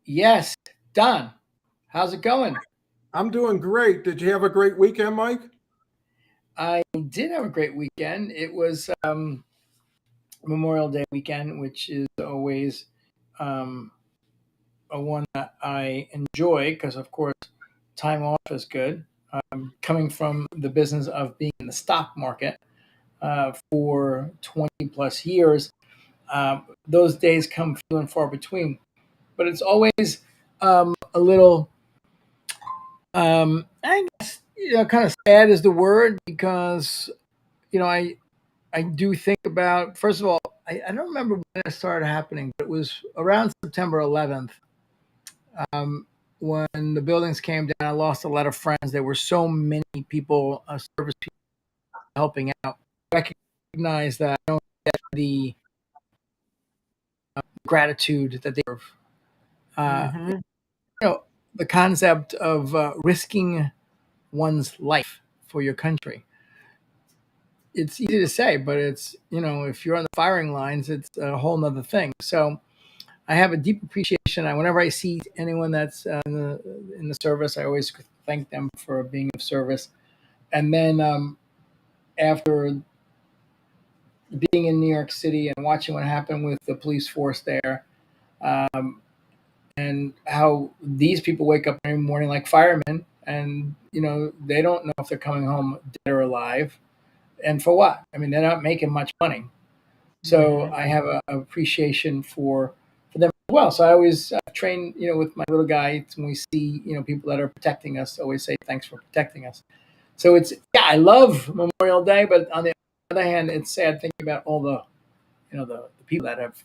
Yes, Don, how's it going? I'm doing great. Did you have a great weekend, Mike? I did have a great weekend. It was Memorial Day weekend, which is always um, a one that I enjoy because, of course, time off is good. Coming from the business of being in the stock market for 20 plus years, those days come few and far between. But it's always a little, I guess, kind of sad is the word because I do think about, first of all, I don't remember when it started happening, but it was around September 11th um, when the buildings came down. I lost a lot of friends. There were so many people, service people helping out. I recognize that I don't get the gratitude that they deserve. Uh, Hmm. you know, the concept of risking one's life for your country. It's easy to say, but if you're on the firing lines, it's a whole nother thing. So I have a deep appreciation. Whenever I see anyone that's in the service, I always thank them for being of service. And then after being in New York City and watching what happened with the police force there, um, and how these people wake up every morning like firemen, and they don't know if they're coming home dead or alive, and for what? I mean, they're not making much money. So Hmm. I have a appreciation for them as well. So I always train, with my little guy when we see, people that are protecting us. Always say thanks for protecting us. So I love Memorial Day, but on the other hand, it's sad thinking about all the people that have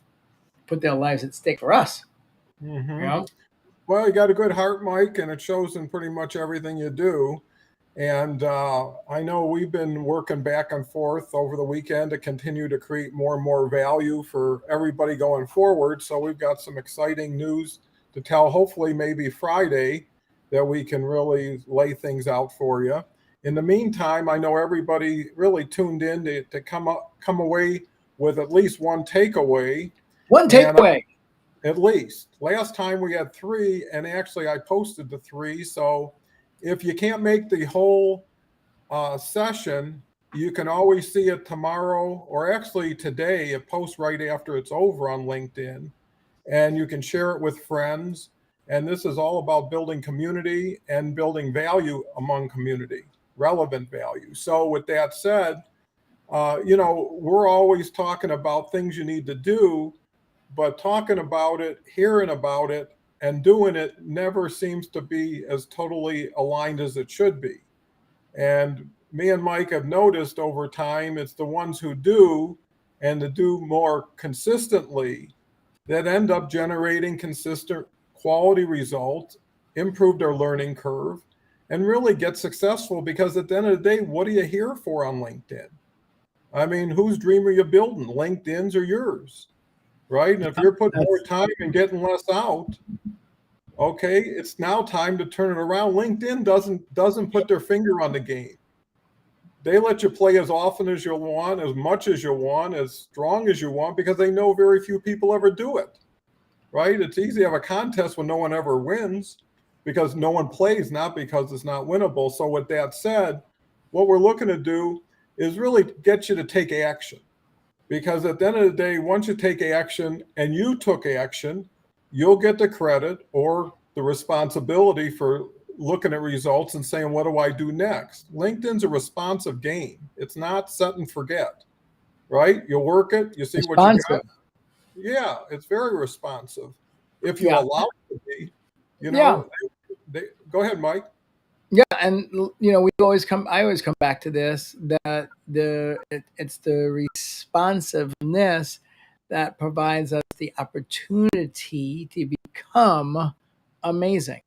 put their lives at stake for us. You Hmm. know, Well, you got a good heart, Mike, and it shows in pretty much everything you do. And I know we've been working back and forth over the weekend to continue to create more and more value for everybody going forward. So we've got some exciting news to tell, hopefully, maybe Friday, that we can really lay things out for you. In the meantime, I know everybody really tuned in to come away with at least one takeaway. one And takeaway. at least. Last time we had three, and actually I posted the three. So if you can't make the whole session, you can always see it tomorrow or actually today. It posts right after it's over on LinkedIn, and you can share it with friends. And this is all about building community and building value among community, relevant value. So, with that said, we're always talking about things you need to do, but talking about it, hearing about it, and doing it never seems to be as totally aligned as it should be. And me and Mike have noticed over time it's the ones who do and to do more consistently that end up generating consistent quality results, improve their learning curve, and really get successful because at the end of the day, what are you here for on LinkedIn? I mean, whose dream are you building? LinkedIn's or yours? Right? And if you're putting more That's time and getting less out, okay, it's now time to turn it around. LinkedIn doesn't put their finger on the game. They let you play as often as you want, as much as you want, as strong as you want, because they know very few people ever do it. Right? It's easy to have a contest when no one ever wins because no one plays, not because it's not winnable. So, with that said, what we're looking to do is really get you to take action. Because at the end of the day, once you take action and you took action, you'll get the credit or the responsibility for looking at results and saying, what do I do next? LinkedIn's a responsive game. It's not set and forget, right? You work it, you see what you got. responsive. Yeah, it's very responsive. If you Yeah, allow it to be, you yeah. know, go ahead, Mike. Yeah, and we always come. I always come back to this that it's the responsiveness that provides us the opportunity to become amazing.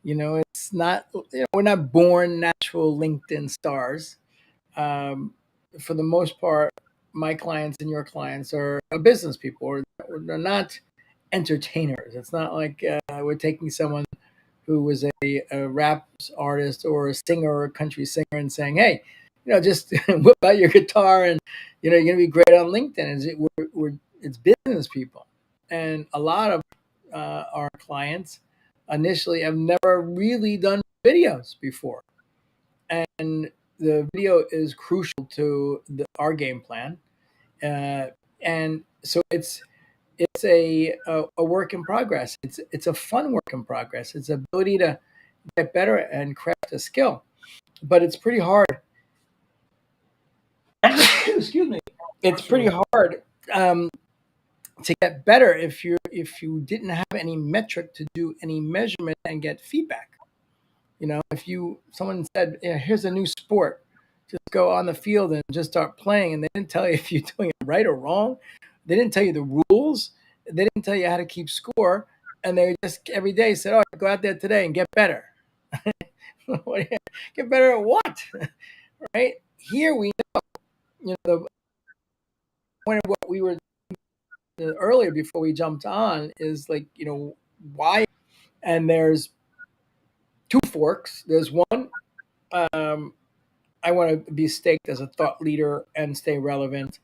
It's not. We're not born natural LinkedIn stars. Um, for the most part, my clients and your clients are business people, or they're not entertainers. It's not like we're taking someone who was a rap artist or a singer or a country singer and saying, "Hey, just whip out your guitar and you're going to be great on LinkedIn." It's business people, and a lot of our clients initially have never really done videos before, and the video is crucial to our game plan. And so it's a work in progress. It's a fun work in progress. It's ability to get better and craft a skill, but it's pretty hard. Excuse me. It's pretty hard to get better if you didn't have any metric to do any measurement and get feedback. If someone said, yeah, here's a new sport, just go on the field and just start playing, and they didn't tell you if you're doing it right or wrong. They didn't tell you the rules. They didn't tell you how to keep score, and they just every day said, "Oh, go out there today and get better." Get better at what? Right here, we the point of what we were earlier before we jumped on is like why, and there's two forks. There's one. I want to be staked as a thought leader and stay relevant.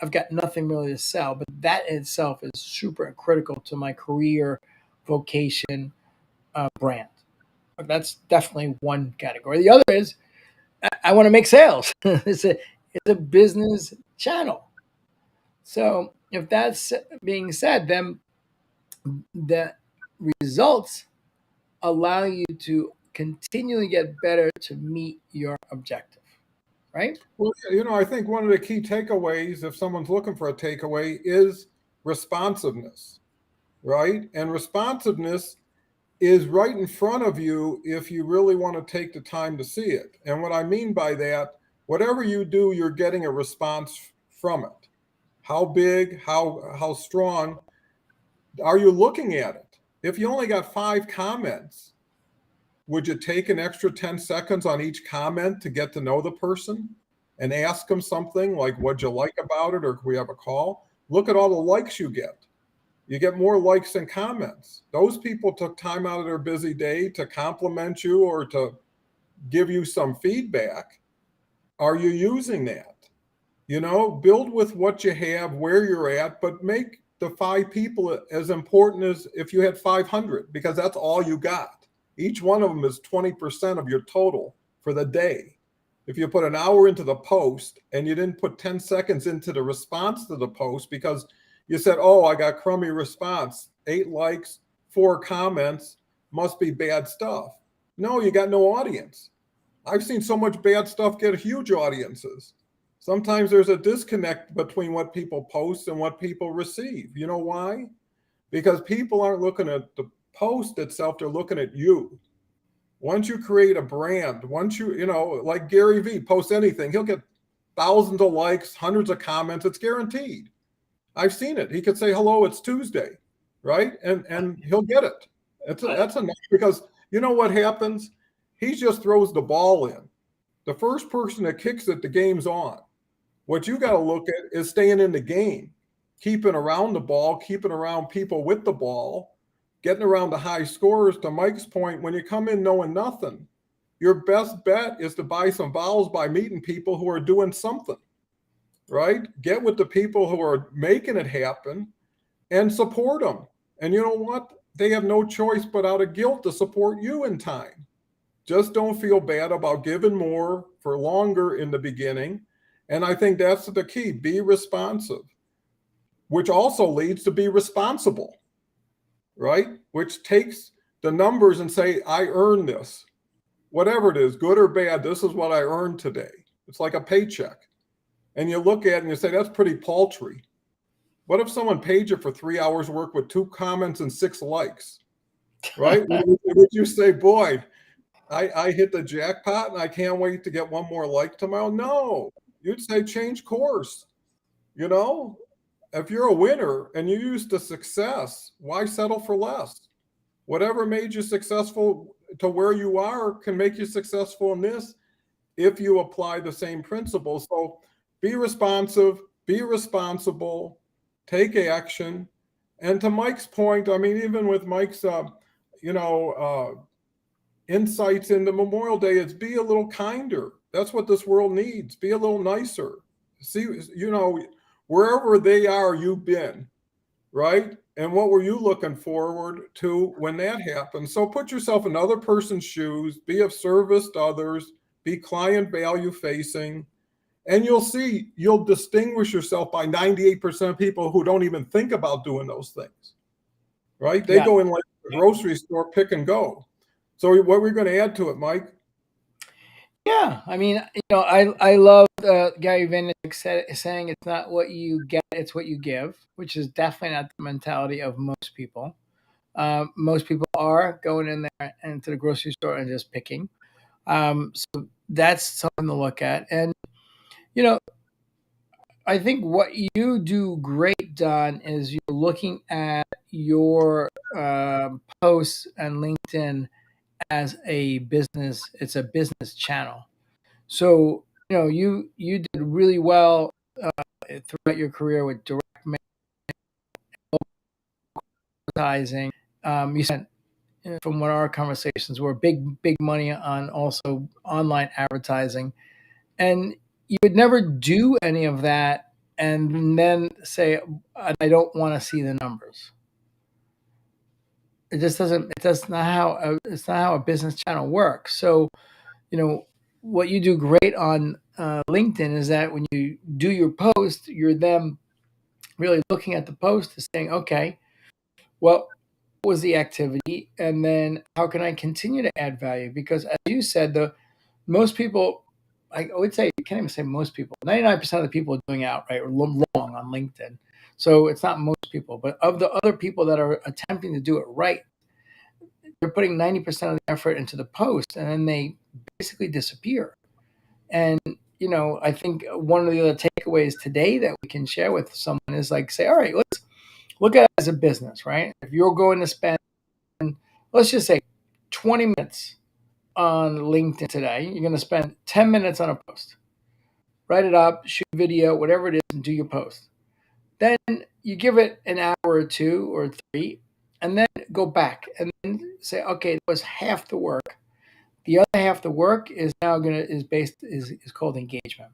I've got nothing really to sell, but that in itself is super critical to my career, vocation, brand. That's definitely one category. The other is I want to make sales. It's a business channel. So if that's being said, then the results allow you to continually get better to meet your objective, right? Well, I think one of the key takeaways, if someone's looking for a takeaway, is responsiveness, right? And responsiveness is right in front of you if you really want to take the time to see it. And what I mean by that, whatever you do, you're getting a response from it. How big, how strong are you looking at it? If you only got 5 comments, would you take an extra 10 seconds on each comment to get to know the person and ask them something like, what'd you like about it? Or can we have a call? Look at all the likes you get. You get more likes than comments. Those people took time out of their busy day to compliment you or to give you some feedback. Are you using that? Build with what you have, where you're at, but make the 5 people as important as if you had 500, because that's all you got. Each one of them is 20% of your total for the day. If you put an hour into the post and you didn't put 10 seconds into the response to the post because you said, oh, I got crummy response, 8 likes, 4 comments, must be bad stuff. No, you got no audience. I've seen so much bad stuff get huge audiences. Sometimes there's a disconnect between what people post and what people receive. You know why? Because people aren't looking at the post itself, they're looking at you. Once you create a brand, once like Gary Vee, post anything, he'll get thousands of likes, hundreds of comments, it's guaranteed. I've seen it. He could say, hello, it's Tuesday, right? And he'll get it. That's enough, because you know what happens? He just throws the ball in. The first person that kicks it, the game's on. What you got to look at is staying in the game, keeping around the ball, keeping around people with the ball, getting around the high scores. To Mike's point, when you come in knowing nothing, your best bet is to buy some vowels by meeting people who are doing something, right? Get with the people who are making it happen and support them. And you know what? They have no choice but out of guilt to support you in time. Just don't feel bad about giving more for longer in the beginning. And I think that's the key. Be responsive, which also leads to be responsible, right? Which takes the numbers and say, I earned this. Whatever it is, good or bad, this is what I earned today. It's like a paycheck. And you look at it and you say, that's pretty paltry. What if someone paid you for 3 hours work with 2 comments and 6 likes, right? Would you say, boy, I hit the jackpot and I can't wait to get one more like tomorrow? No, you'd say change course. If you're a winner and you used to success, why settle for less? Whatever made you successful to where you are can make you successful in this if you apply the same principles. So be responsive, be responsible, take action. And to Mike's point, I mean, even with Mike's, insights into Memorial Day, is be a little kinder. That's what this world needs. Be a little nicer. See, wherever they are, you've been, right? And what were you looking forward to when that happened? So put yourself in other person's shoes, be of service to others, be client value facing, and you'll see you'll distinguish yourself by 98% of people who don't even think about doing those things, right? They Yeah. go in like a grocery store, pick and go. So what we're going to add to it, Mike? Yeah, I mean, I love Gary Vaynerchuk saying it's not what you get, it's what you give, which is definitely not the mentality of most people. Most people are going in there into the grocery store and just picking. So that's something to look at. And, you know, I think what you do great, Don, is you're looking at your posts and LinkedIn as a business. It's a business channel. So you did really well throughout your career with direct advertising. You spent, from what our conversations were, big money on also online advertising, and you would never do any of that and then say, "I don't want to see the numbers." It just doesn't. That's not how. It's not how a business channel works. So what you do great on LinkedIn is that when you do your post, you're then really looking at the post and saying, okay, well, what was the activity? And then how can I continue to add value? Because as you said, the most people, I would say, you can't even say most people, 99% of the people are doing outright or wrong on LinkedIn. So it's not most people, but of the other people that are attempting to do it right, they're putting 90% of the effort into the post and then they basically disappear. And I think one of the other takeaways today that we can share with someone is like, say, all right, let's look at it as a business, right? If you're going to spend, let's just say 20 minutes on LinkedIn today, you're going to spend 10 minutes on a post. Write it up, shoot video, whatever it is, and do your post. Then you give it an hour or two or three, and then go back and then say, okay, that was half the work. The other half the work is now is called engagement.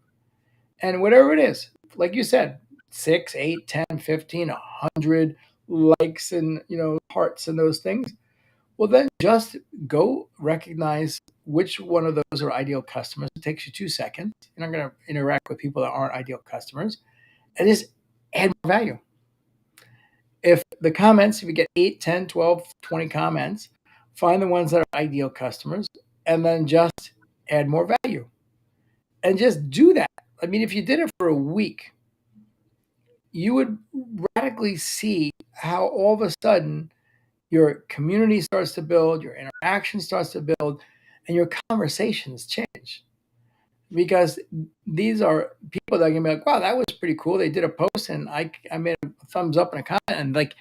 And whatever it is, like you said, 6, 8, 10, 15, 100 likes and hearts and those things. Well, then just go recognize which one of those are ideal customers. It takes you 2 seconds. You're not going to interact with people that aren't ideal customers, and just add more value. If you get 8, 10, 12, 20 comments, find the ones that are ideal customers, and then just add more value. And just do that. I mean, if you did it for a week, you would radically see how all of a sudden your community starts to build, your interaction starts to build, and your conversations change. Because these are people that are gonna be like, wow, that was pretty cool. They did a post and I made a thumbs up and a comment, and like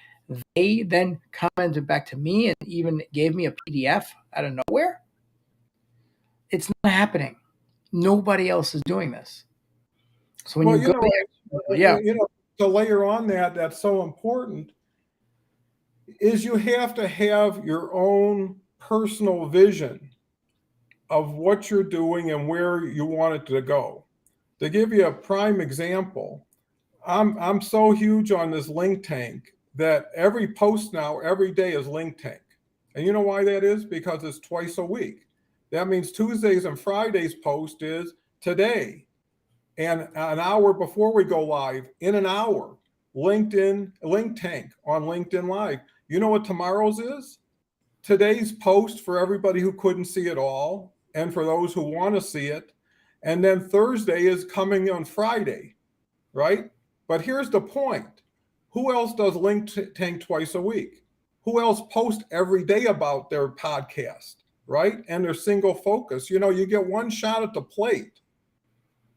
they then commented back to me and even gave me a PDF out of nowhere. It's not happening. Nobody else is doing this. So when Well, you go there, yeah. to layer on that, that's so important, is you have to have your own personal vision of what you're doing and where you want it to go. To give you a prime example, I'm so huge on this LinkTank that every post now, every day is LinkTank. And you know why that is? Because it's twice a week. That means Tuesdays and Fridays post is today. And an hour before we go live, in an hour, LinkTank on LinkedIn Live. You know what tomorrow's is? Today's post for everybody who couldn't see it all and for those who want to see it. And then Thursday is coming on Friday, right? But here's the point. Who else does LinkTank twice a week? Who else posts every day about their podcast, right? And their single focus. You get one shot at the plate.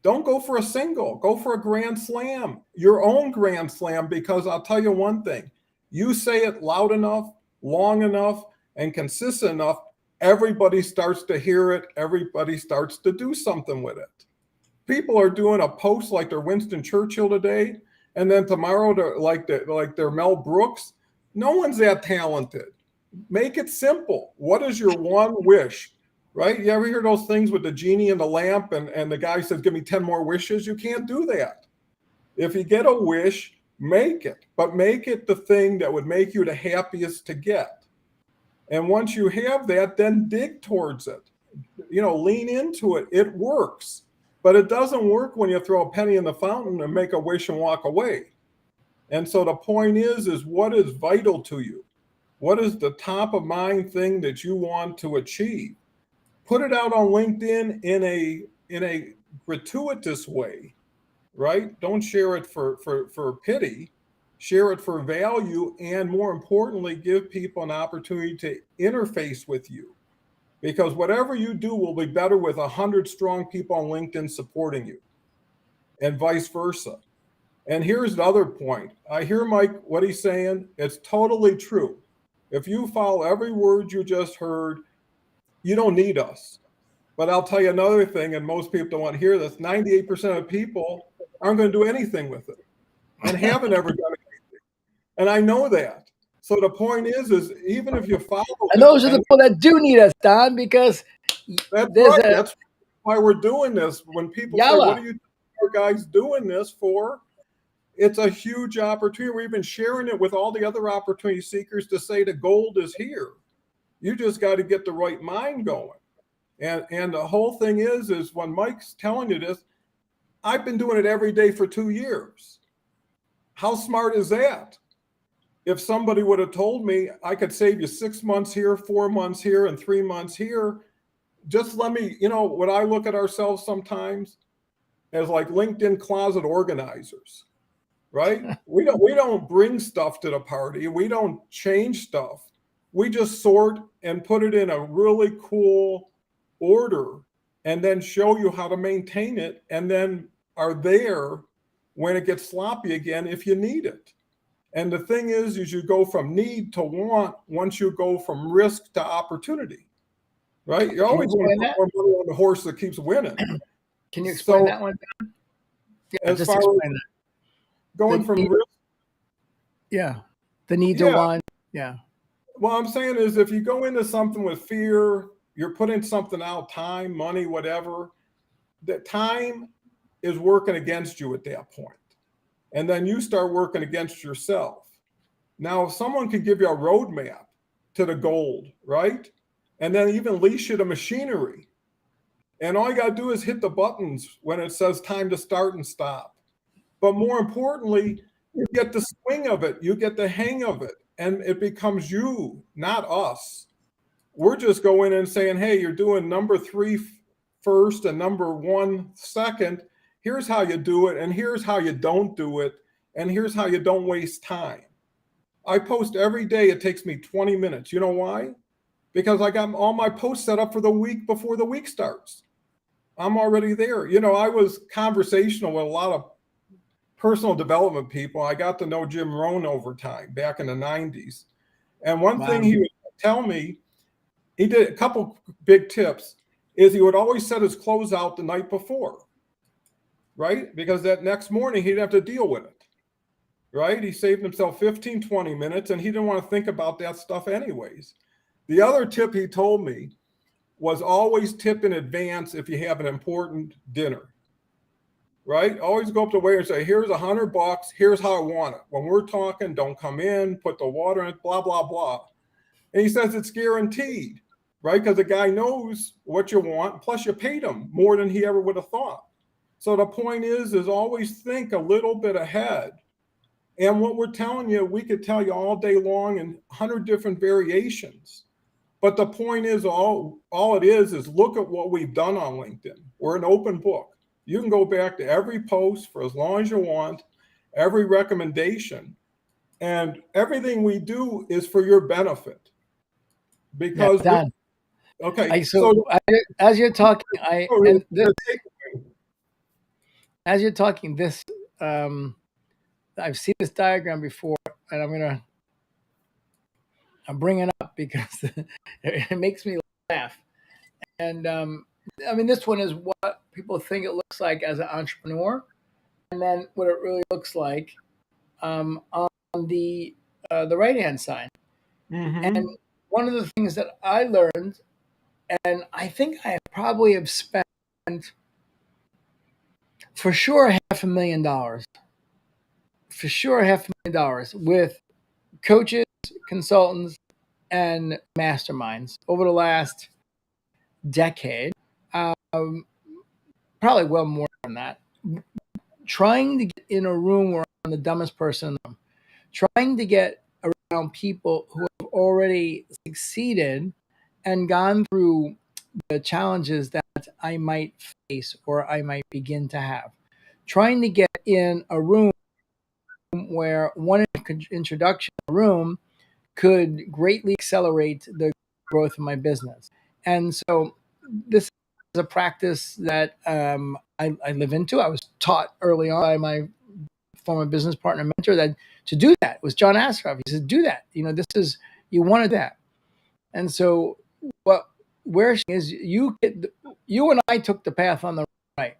Don't go for a single, go for a grand slam, your own grand slam, because I'll tell you one thing, you say it loud enough, long enough, and consistent enough, everybody starts to hear it, everybody starts to do something with it. People are doing a post like they're Winston Churchill today, and then tomorrow they're like they're Mel Brooks. No one's that talented. Make it simple. What is your one wish? Right? You ever hear those things with the genie and the lamp and the guy says, give me 10 more wishes? You can't do that. If you get a wish, Make it, but make it the thing that would make you the happiest to get. And once you have that, then dig towards it. Lean into it. It works. But it doesn't work when you throw a penny in the fountain and make a wish and walk away. And so the point is what is vital to you? What is the top of mind thing that you want to achieve? Put it out on LinkedIn in a gratuitous way, right? Don't share it for pity. Share it for value, and more importantly, give people an opportunity to interface with you. Because whatever you do will be better with 100 strong people on LinkedIn supporting you, and vice versa. And here's the other point. I hear Mike, what he's saying. It's totally true. If you follow every word you just heard, you don't need us. But I'll tell you another thing, and most people don't want to hear this. 98% of people aren't going to do anything with it and haven't ever done anything. And I know that. So the point is even if you follow and those are the people that do need us, Don, because that's right. That's why we're doing this. When people say, what are you guys doing this for? It's a huge opportunity. We've been sharing it with all the other opportunity seekers to say the gold is here. You just got to get the right mind going. And the whole thing is when Mike's telling you this, I've been doing it every day for 2 years. How smart is that? If somebody would have told me I could save you 6 months here, 4 months here, and 3 months here, just let me, what I look at ourselves sometimes as like LinkedIn closet organizers, right? We don't bring stuff to the party. We don't change stuff. We just sort and put it in a really cool order and then show you how to maintain it, and then are there when it gets sloppy again if you need it. And the thing is you go from need to want once you go from risk to opportunity, right? You're always going to put more money on the horse that keeps winning. Can you explain that one? Yeah, as far as going from risk. Yeah. The need to want. Yeah. What I'm saying is if you go into something with fear, you're putting something out, time, money, whatever, that time is working against you at that point. And then you start working against yourself. Now, if someone could give you a roadmap to the gold, right? And then even lease you the machinery. And all you got to do is hit the buttons when it says time to start and stop. But more importantly, you get the swing of it. You get the hang of it. And it becomes you, not us. We're just going in and saying, hey, you're doing number 3 first and number 1 second. Here's how you do it. And here's how you don't do it. And here's how you don't waste time. I post every day. It takes me 20 minutes. You know why? Because I got all my posts set up for the week before the week starts. I'm already there. I was conversational with a lot of personal development people. I got to know Jim Rohn over time back in the 90s. And one thing he would tell me, he did a couple big tips, is he would always set his clothes out the night before, right? Because that next morning he'd have to deal with it, right? He saved himself 15, 20 minutes, and he didn't want to think about that stuff anyways. The other tip he told me was always tip in advance if you have an important dinner, right? Always go up to the waiter and say, here's $100. Here's how I want it. When we're talking, don't come in, put the water in it, blah, blah, blah. And he says it's guaranteed, right? Because the guy knows what you want. Plus you paid him more than he ever would have thought. So the point is always think a little bit ahead. And what we're telling you, we could tell you all day long in 100 different variations. But the point is all it is look at what we've done on LinkedIn. We're an open book. You can go back to every post for as long as you want, every recommendation, and everything we do is for your benefit. Because okay, as you're talking, as you're talking, this I've seen this diagram before, and I'm bringing it up because it makes me laugh. And this one is what people think it looks like as an entrepreneur, and then what it really looks like on the right-hand side. Mm-hmm. And one of the things that I learned, and I think I probably have spent for sure $500,000 for sure $500,000 with coaches, consultants, and masterminds over the last decade. Um, Probably well more than that. Trying to get in a room where I'm the dumbest person in the room, trying to get around people who have already succeeded and gone through the challenges that I might face or I might begin to have. Trying to get in a room where one introduction in a room could greatly accelerate the growth of my business. And so this is a practice that I live into. I was taught early on by my former business partner mentor that to do that. It was John Astroff. He said, do that. This is, you want to do that. And so what we're saying is you and I took the path on the right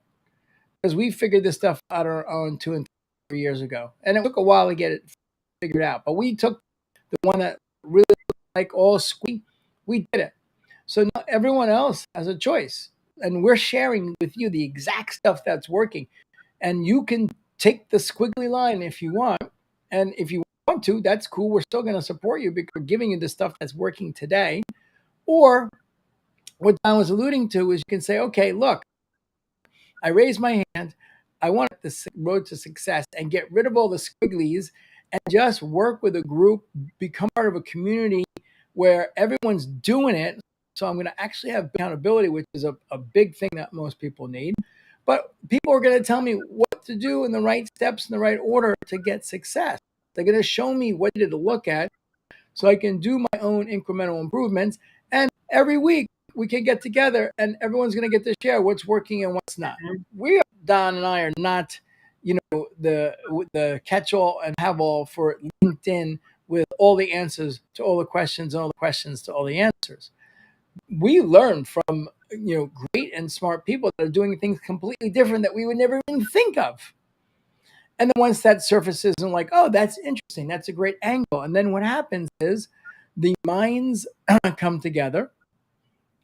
because we figured this stuff out on our own 2 and 3 years ago. And it took a while to get it figured out, but we took the one that really like all squeak, we did it. So now everyone else has a choice, and we're sharing with you the exact stuff that's working. And you can take the squiggly line if you want, and if you want to, that's cool. We're still going to support you because we're giving you the stuff that's working today. Or what Don was alluding to is you can say, okay, look, I raised my hand. I want the road to success and get rid of all the squigglies and just work with a group, become part of a community where everyone's doing it. So I'm going to actually have accountability, which is a big thing that most people need. But people are going to tell me what to do in the right steps in the right order to get success. They're going to show me what to look at so I can do my own incremental improvements. And every week we can get together and everyone's going to get to share what's working and what's not. Don and I are not, the catch-all and have-all for LinkedIn with all the answers to all the questions and all the questions to all the answers. We learn from, great and smart people that are doing things completely different that we would never even think of. And then once that surfaces and like, oh, that's interesting. That's a great angle. And then what happens is the minds come together,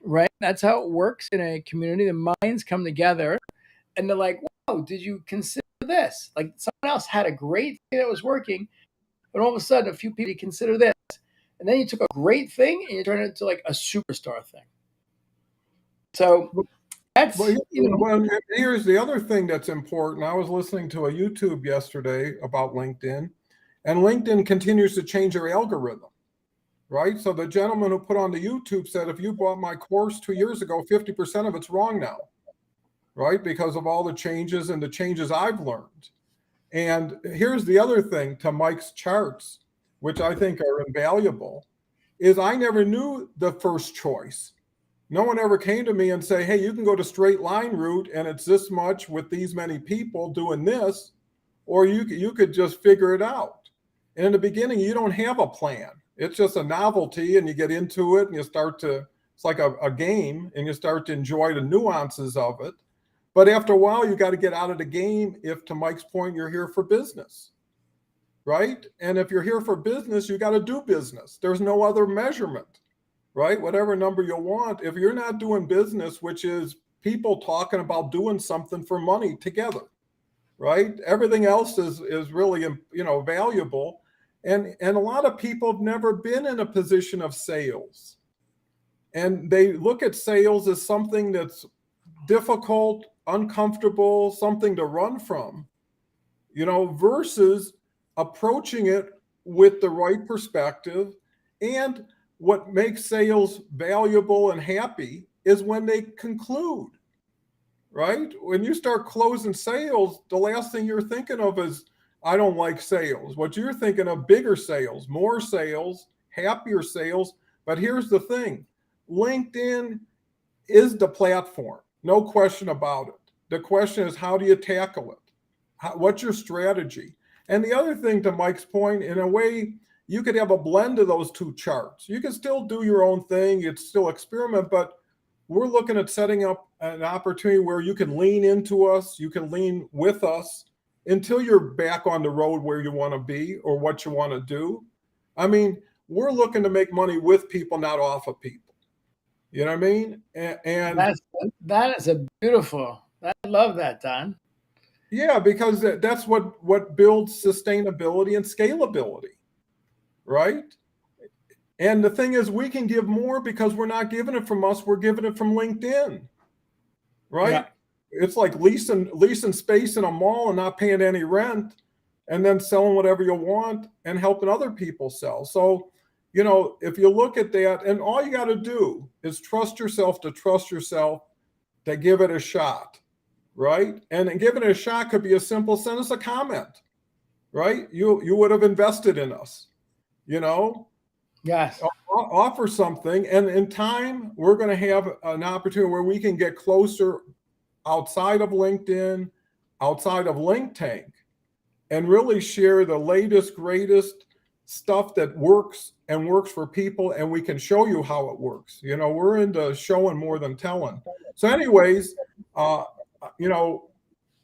right? That's how it works in a community. The minds come together and they're like, whoa, did you consider this? Like someone else had a great thing that was working, but all of a sudden a few people consider this. And then you took a great thing and you turned it into like a superstar thing. So that's, here's the other thing that's important. I was listening to a YouTube yesterday about LinkedIn, and LinkedIn continues to change their algorithm, right? So the gentleman who put on the YouTube said, if you bought my course 2 years ago, 50% of it's wrong now, right? Because of all the changes and the changes I've learned. And here's the other thing to Mike's charts, which I think are invaluable, is I never knew the first choice. No one ever came to me and say, hey, you can go to straight line route and it's this much with these many people doing this, or you could just figure it out. And in the beginning, you don't have a plan. It's just a novelty and you get into it and you start to, it's like a game and you start to enjoy the nuances of it. But after a while, you got to get out of the game if, to Mike's point, you're here for business, right? And if you're here for business, you got to do business. There's no other measurement. Right? Whatever number you want, if you're not doing business, which is people talking about doing something for money together, right? Everything else is really, valuable. And a lot of people have never been in a position of sales. And they look at sales as something that's difficult, uncomfortable, something to run from, versus approaching it with the right perspective. And what makes sales valuable and happy is when they conclude, right? When you start closing sales, the last thing you're thinking of is, I don't like sales. What you're thinking of, bigger sales, more sales, happier sales. But here's the thing, LinkedIn is the platform, no question about it. The question is, how do you tackle it? What's your strategy? And the other thing, to Mike's point, in a way, you could have a blend of those two charts. You can still do your own thing. It's still experiment, but we're looking at setting up an opportunity where you can lean into us. You can lean with us until you're back on the road where you want to be or what you want to do. I mean, we're looking to make money with people, not off of people. You know what I mean? And that is a beautiful, I love that, Don. Yeah, because that's what builds sustainability and scalability, right? And the thing is, we can give more because we're not giving it from us, we're giving it from LinkedIn, Yeah. right? It's like leasing space in a mall and not paying any rent, and then selling whatever you want and helping other people sell. So, if you look at that, and all you got to do is trust yourself to give it a shot, right? And giving it a shot could be a simple send us a comment, right? You would have invested in us, you know, Yes. offer something, and in time we're going to have an opportunity where we can get closer outside of LinkedIn, outside of LinkTank, and really share the latest, greatest stuff that works and works for people, and we can show you how it works. We're into showing more than telling. So, anyways, uh, you know,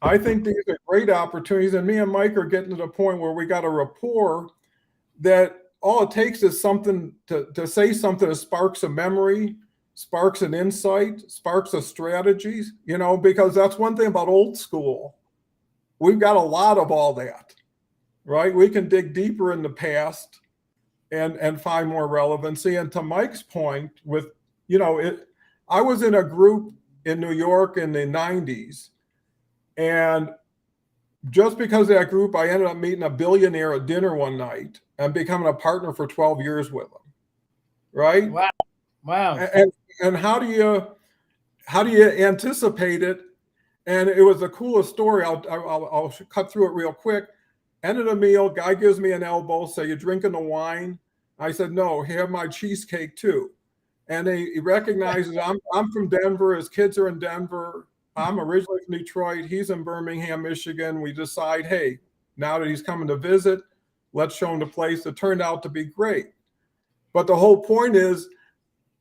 I think these are great opportunities, and me and Mike are getting to the point where we got a rapport that all it takes is something to say something that sparks a memory, sparks an insight, sparks a strategies, because that's one thing about old school. We've got a lot of all that, right? We can dig deeper in the past and find more relevancy. And to Mike's point, I was in a group in New York in the 90s, and just because of that group, I ended up meeting a billionaire at dinner one night and becoming a partner for 12 years with him. Right. Wow. Wow. And how do you anticipate it? And it was the coolest story. I'll cut through it real quick. End of the meal, guy gives me an elbow. So you drinking the wine? I said, no, have my cheesecake too. And he recognizes I'm from Denver. His kids are in Denver. I'm originally from Detroit. He's in Birmingham, Michigan. We decide, hey, now that he's coming to visit, let's show him the place. It turned out to be great. But the whole point is,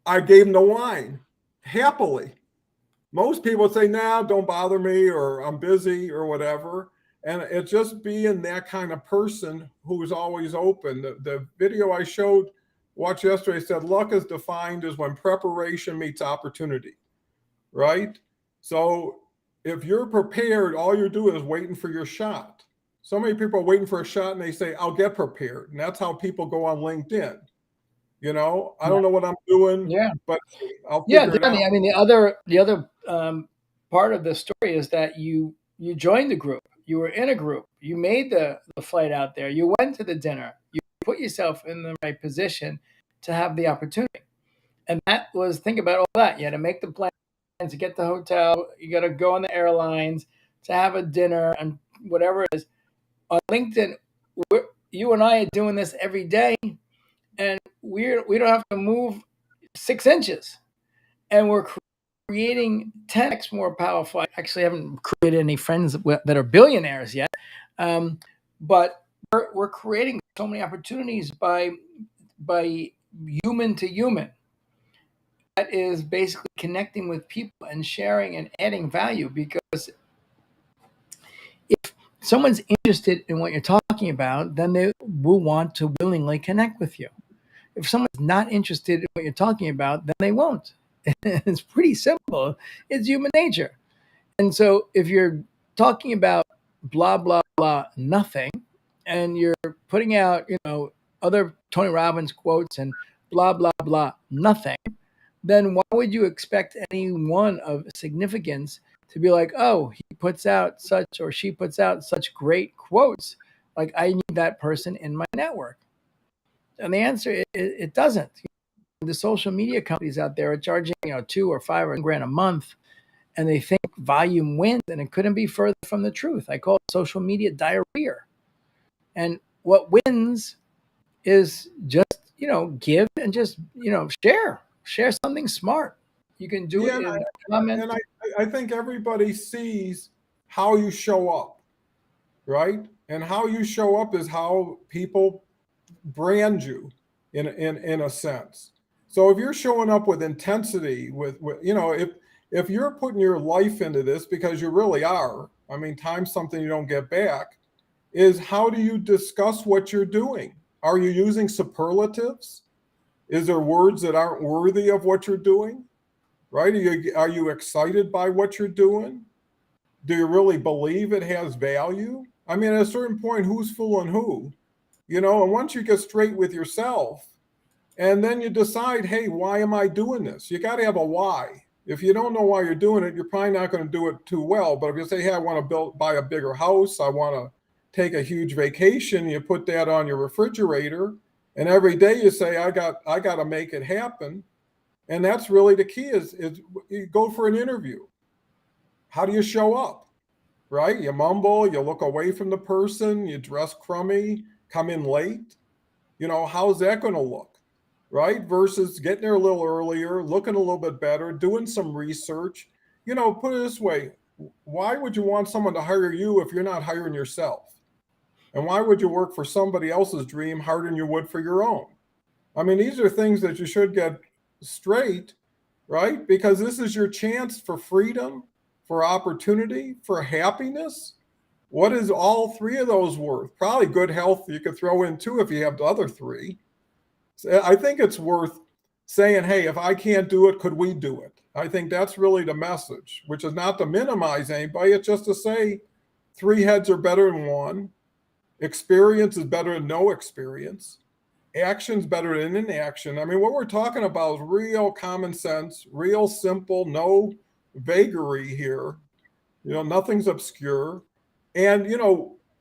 I gave him the wine happily. Most people would say, nah, don't bother me, or I'm busy, or whatever. And it's just being that kind of person who is always open. The video I watched yesterday said, luck is defined as when preparation meets opportunity, right? So if you're prepared, all you're doing is waiting for your shot. So many people are waiting for a shot and they say, I'll get prepared. And that's how people go on LinkedIn. I don't know what I'm doing, Yeah. but I'll Yeah, figure it out. Danny. I mean, the other part of the story is that you joined the group. You were in a group. You made the flight out there. You went to the dinner. You put yourself in the right position to have the opportunity. And that was, think about all that. You had to make the plans to get the hotel. You got to go on the airlines to have a dinner and whatever it is. On LinkedIn, you and I are doing this every day, and we don't have to move 6 inches, and we're creating 10x more powerful. I actually haven't created any friends that are billionaires yet, but we're creating so many opportunities by human to human. That is basically connecting with people and sharing and adding value, because if someone's interested in what you're talking about, then they will want to willingly connect with you. If someone's not interested in what you're talking about, then they won't. It's pretty simple. It's human nature. And so if you're talking about blah, blah, blah, nothing, and you're putting out, other Tony Robbins quotes and blah, blah, blah, nothing, then why would you expect anyone of significance to be like, oh, he puts out such, or she puts out such great quotes? Like, I need that person in my network. And the answer is, it doesn't. The social media companies out there are charging, 2 or 5 or grand a month, and they think volume wins, and it couldn't be further from the truth. I call it social media diarrhea. And what wins is just, give and just, share something smart. You can do Yeah, it in comment. and I think everybody sees how you show up, right? And how you show up is how people brand you in a sense. So if you're showing up with intensity, if you're putting your life into this, because you really are, I mean, time's something you don't get back, is how do you discuss what you're doing? Are you using superlatives? Is there words that aren't worthy of what you're doing? Right? Are you excited by what you're doing? Do you really believe it has value? I mean, at a certain point, who's fooling who? And once you get straight with yourself, and then you decide, hey, why am I doing this? You got to have a why. If you don't know why you're doing it, you're probably not going to do it too well. But if you say, hey, I want to buy a bigger house, I want to take a huge vacation, you put that on your refrigerator, and every day you say, I got to make it happen. And that's really the key is you go for an interview. How do you show up? Right? You mumble, you look away from the person, you dress crummy, come in late. How's that going to look? Right? Versus getting there a little earlier, looking a little bit better, doing some research. Put it this way, why would you want someone to hire you if you're not hiring yourself? And why would you work for somebody else's dream harder than you would for your own? I mean, these are things that you should get straight, right? Because this is your chance for freedom, for opportunity, for happiness. What is all three of those worth? Probably good health you could throw in too if you have the other three. So I think it's worth saying, hey, if I can't do it, could we do it? I think that's really the message, which is not to minimize anybody. It's just to say 3 heads are better than 1. Experience is better than no experience. Action's better than inaction. I mean, what we're talking about is real common sense, real simple, no vagary here. Nothing's obscure. And,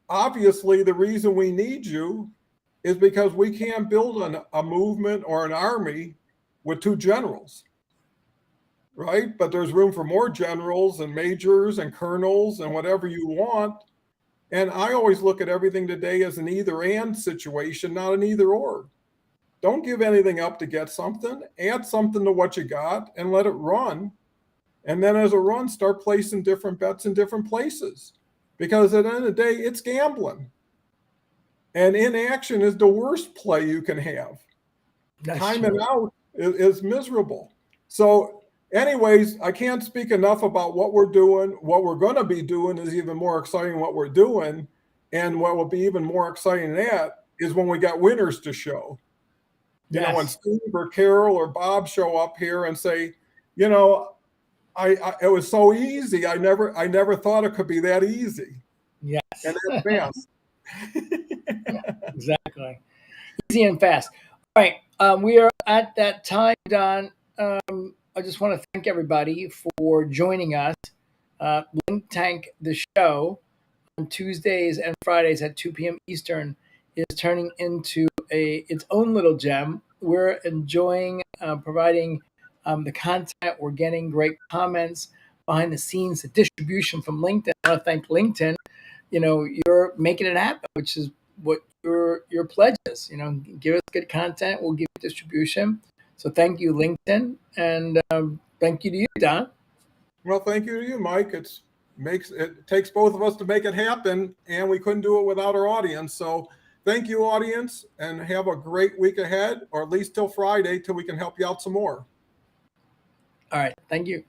obviously the reason we need you is because we can't build a movement or an army with 2 generals, right? But there's room for more generals and majors and colonels and whatever you want. And I always look at everything today as an either and situation, not an either or. Don't give anything up to get something. Add something to what you got and let it run. And then as it runs, start placing different bets in different places. Because at the end of the day, it's gambling. And inaction is the worst play you can have. Timing out is miserable. So anyways, I can't speak enough about what we're doing. What we're going to be doing is even more exciting than what we're doing. And what will be even more exciting than that is when we got winners to show. When Steve or Carol or Bob show up here and say, it was so easy. I never thought it could be that easy. Yes. And that's fast. Yeah, exactly. Easy and fast. All right. We are at that time, Don. I just want to thank everybody for joining us. LinkTank, the show, on Tuesdays and Fridays at 2 p.m. Eastern is turning into its own little gem. We're enjoying providing the content. We're getting great comments behind the scenes, the distribution from LinkedIn. I want to thank LinkedIn. You're making it happen, which is what your pledge is. Give us good content, we'll give you distribution. So thank you, LinkedIn, and thank you to you, Don. Well, thank you to you, Mike. It takes both of us to make it happen, and we couldn't do it without our audience. So thank you, audience, and have a great week ahead, or at least till Friday, till we can help you out some more. All right. Thank you.